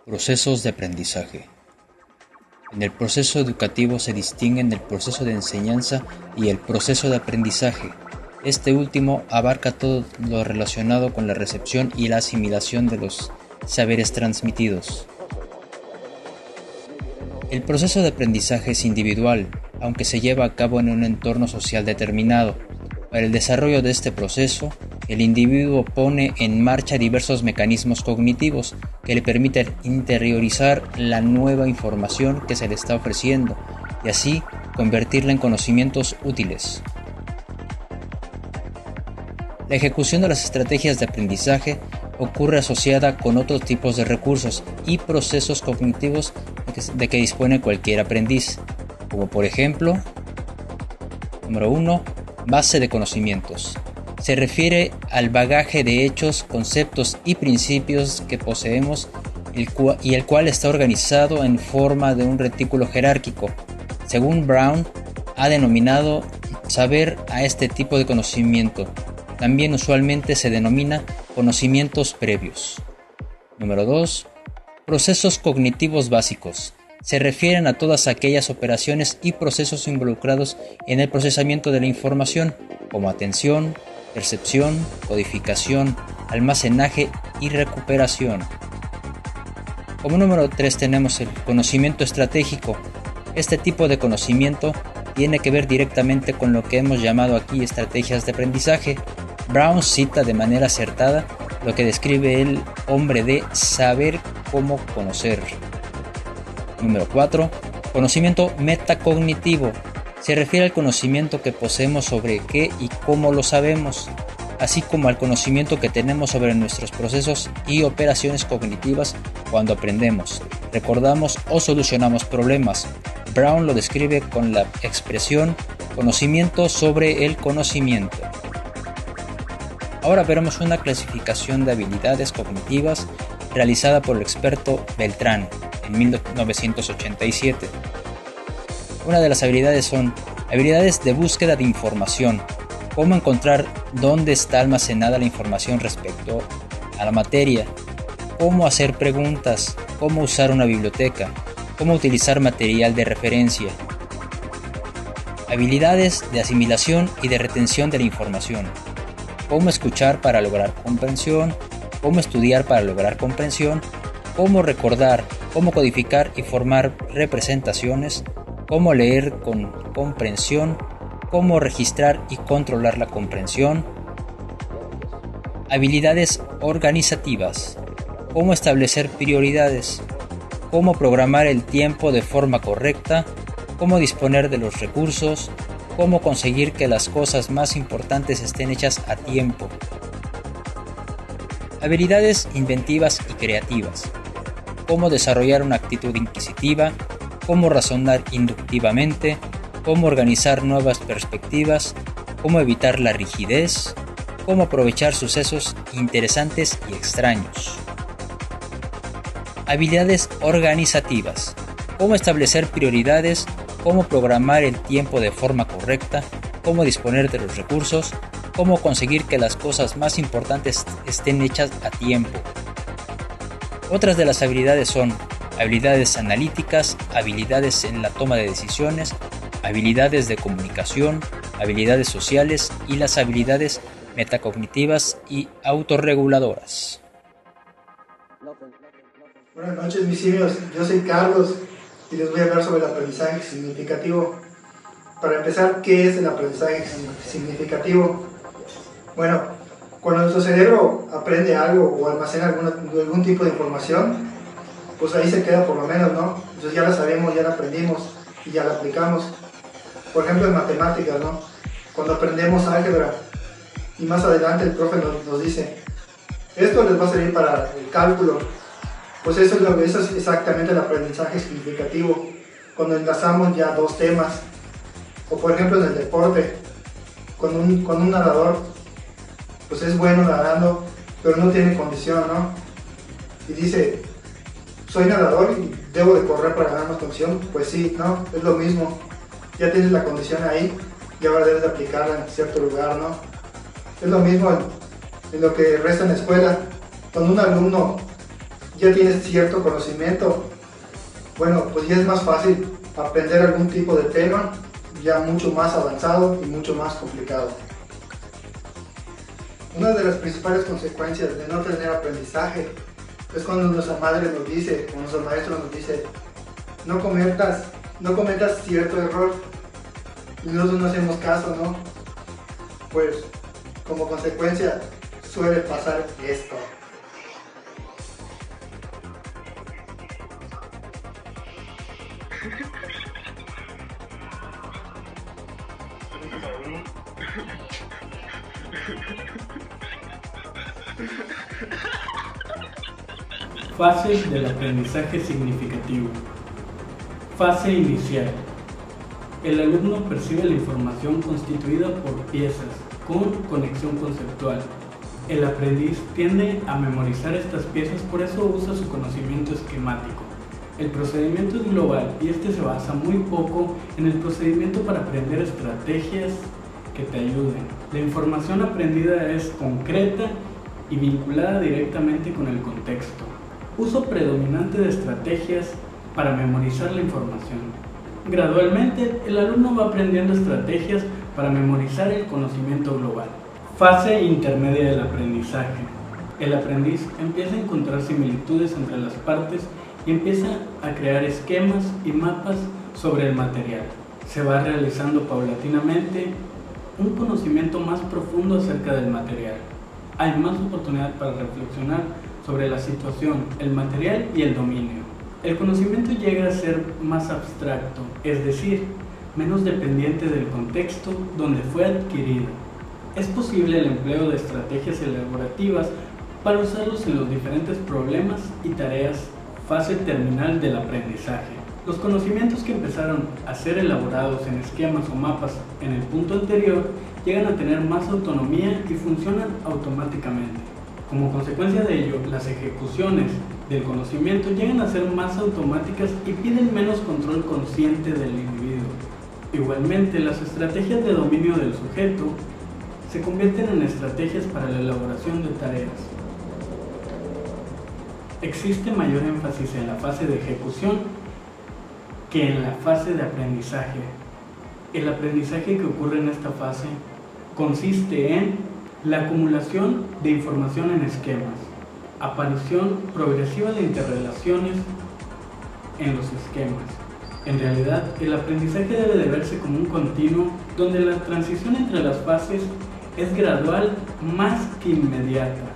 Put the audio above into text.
Procesos de aprendizaje. En el proceso educativo se distinguen el proceso de enseñanza y el proceso de aprendizaje. Este último abarca todo lo relacionado con la recepción y la asimilación de los saberes transmitidos. El proceso de aprendizaje es individual, aunque se lleva a cabo en un entorno social determinado. Para el desarrollo de este proceso, el individuo pone en marcha diversos mecanismos cognitivos que le permiten interiorizar la nueva información que se le está ofreciendo y así convertirla en conocimientos útiles. La ejecución de las estrategias de aprendizaje ocurre asociada con otros tipos de recursos y procesos cognitivos de que dispone cualquier aprendiz, como por ejemplo, número 1, base de conocimientos. Se refiere al bagaje de hechos, conceptos y principios que poseemos y el cual está organizado en forma de un retículo jerárquico. Según Brown, ha denominado saber a este tipo de conocimiento. También usualmente se denomina conocimientos previos. Número 2. Procesos cognitivos básicos. Se refieren a todas aquellas operaciones y procesos involucrados en el procesamiento de la información, como atención, percepción, codificación, almacenaje y recuperación. Como número 3 tenemos el conocimiento estratégico. Este tipo de conocimiento tiene que ver directamente con lo que hemos llamado aquí estrategias de aprendizaje. Brown cita de manera acertada lo que describe el hombre de saber cómo conocer. Número 4. Conocimiento metacognitivo. Se refiere al conocimiento que poseemos sobre qué y cómo lo sabemos, así como al conocimiento que tenemos sobre nuestros procesos y operaciones cognitivas cuando aprendemos, recordamos o solucionamos problemas. Brown lo describe con la expresión conocimiento sobre el conocimiento. Ahora veremos una clasificación de habilidades cognitivas realizada por el experto Beltrán en 1987. Una de las habilidades son habilidades de búsqueda de información, cómo encontrar dónde está almacenada la información respecto a la materia, cómo hacer preguntas, cómo usar una biblioteca, cómo utilizar material de referencia. Habilidades de asimilación y de retención de la información, cómo escuchar para lograr comprensión, cómo estudiar para lograr comprensión, cómo recordar, cómo codificar y formar representaciones, cómo leer con comprensión, cómo registrar y controlar la comprensión. Habilidades organizativas, cómo establecer prioridades, cómo programar el tiempo de forma correcta, cómo disponer de los recursos, cómo conseguir que las cosas más importantes estén hechas a tiempo. Habilidades inventivas y creativas, cómo desarrollar una actitud inquisitiva, cómo razonar inductivamente, cómo organizar nuevas perspectivas, cómo evitar la rigidez, cómo aprovechar sucesos interesantes y extraños. Habilidades organizativas, cómo establecer prioridades, cómo programar el tiempo de forma correcta, cómo disponer de los recursos, cómo conseguir que las cosas más importantes estén hechas a tiempo. Otras de las habilidades son habilidades analíticas, habilidades en la toma de decisiones, habilidades de comunicación, habilidades sociales y las habilidades metacognitivas y autorreguladoras. Buenas noches, mis simios. Yo soy Carlos y les voy a hablar sobre el aprendizaje significativo. Para empezar, ¿qué es el aprendizaje significativo? Bueno, cuando nuestro cerebro aprende algo o almacena algún tipo de información, pues ahí se queda por lo menos, ¿no? Entonces ya la sabemos, ya la aprendimos y ya la aplicamos. Por ejemplo, en matemáticas, ¿no? Cuando aprendemos álgebra y más adelante el profe nos dice, esto les va a servir para el cálculo. Pues eso es exactamente el aprendizaje significativo, cuando enlazamos ya dos temas. O por ejemplo en el deporte, con un nadador, pues es bueno nadando, pero no tiene condición, ¿no? Y dice, soy nadador y debo de correr para ganar más condición. Pues sí, ¿no? Es lo mismo. Ya tienes la condición ahí y ahora debes de aplicarla en cierto lugar, ¿no? Es lo mismo en lo que resta en la escuela. Cuando un alumno ya tienes cierto conocimiento, bueno, pues ya es más fácil aprender algún tipo de tema ya mucho más avanzado y mucho más complicado. Una de las principales consecuencias de no tener aprendizaje es cuando nuestra madre nos dice, o nuestro maestro nos dice, no cometas cierto error, y nosotros no hacemos caso, ¿no? Pues como consecuencia suele pasar esto. Fases del aprendizaje significativo. Fase inicial. El alumno percibe la información constituida por piezas con conexión conceptual. El aprendiz tiende a memorizar estas piezas, por eso usa su conocimiento esquemático. El procedimiento es global y este se basa muy poco en el procedimiento para aprender estrategias que te ayuden. La información aprendida es concreta y vinculada directamente con el contexto. Uso predominante de estrategias para memorizar la información. Gradualmente, el alumno va aprendiendo estrategias para memorizar el conocimiento global. Fase intermedia del aprendizaje. El aprendiz empieza a encontrar similitudes entre las partes y empieza a crear esquemas y mapas sobre el material. Se va realizando paulatinamente un conocimiento más profundo acerca del material. Hay más oportunidad para reflexionar sobre la situación, el material y el dominio. El conocimiento llega a ser más abstracto, es decir, menos dependiente del contexto donde fue adquirido. Es posible el empleo de estrategias elaborativas para usarlos en los diferentes problemas y tareas. Fase terminal del aprendizaje. Los conocimientos que empezaron a ser elaborados en esquemas o mapas en el punto anterior llegan a tener más autonomía y funcionan automáticamente. Como consecuencia de ello, las ejecuciones del conocimiento llegan a ser más automáticas y piden menos control consciente del individuo. Igualmente, las estrategias de dominio del sujeto se convierten en estrategias para la elaboración de tareas. Existe mayor énfasis en la fase de ejecución que en la fase de aprendizaje. El aprendizaje que ocurre en esta fase consiste en la acumulación de información en esquemas, aparición progresiva de interrelaciones en los esquemas. En realidad, el aprendizaje debe de verse como un continuo donde la transición entre las fases es gradual más que inmediata.